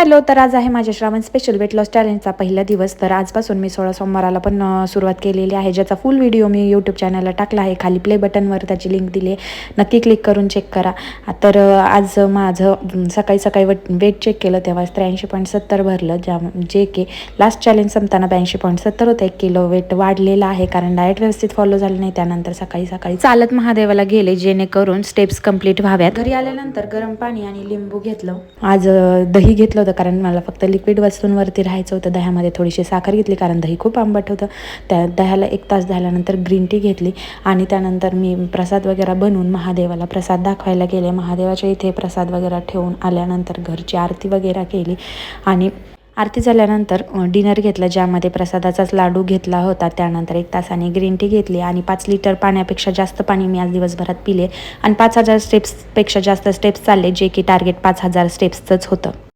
Hello, तर आज आहे माझ्या श्रावण स्पेशल वेट लॉस चॅलेंजचा पहिला दिवस. तर आजपासून मी 16 सोमवाराला पण सुरुवात केलेली आहे, ज्याचा फुल व्हिडिओ मी यूट्यूब चॅनलला टाकला आहे. खाली प्ले बटनवर त्याची लिंक दिली आहे, नक्की क्लिक करून चेक करा. तर आज माझं सकाळी सकाळी वेट चेक केलं तेव्हा 83.70 भरलं, जे की लास्ट चॅलेंज संपताना 82.70 होतं. 1 किलो वेट वाढलेलं आहे, कारण डाएट व्यवस्थित फॉलो झालं नाही. त्यानंतर सकाळी सकाळी चालत महादेवाला गेले, जेणेकरून स्टेप्स कंप्लीट व्हाव्यात. घरी आल्यानंतर गरम पाणी आणि लिंबू घेतलं. आज दही घेतलं होतं, कारण मला फक्त लिक्विड वस्तूंवरती राहायचं होतं. दह्यामध्ये थोडीशी साखर घेतली, कारण दही खूप आंबट होतं. त्या दह्याला 1 तास झाल्यानंतर ग्रीन टी घेतली आणि त्यानंतर मी प्रसाद वगैरे बनवून महादेवाला प्रसाद दाखवायला गेले. महादेवाच्या इथे प्रसाद वगैरे ठेवून आल्यानंतर घरची आरती वगैरे केली आणि आरती झाल्यानंतर डिनर घेतलं, ज्यामध्ये प्रसादाचाच लाडू घेतला होता. त्यानंतर 1 तासाने ग्रीन टी घेतली आणि 5 लिटर पाण्यापेक्षा जास्त पाणी मी आज दिवसभरात पिले आणि 5000 स्टेप्सपेक्षा जास्त स्टेप्स चालले, जे की टार्गेट 5000 स्टेप्सचंच होतं.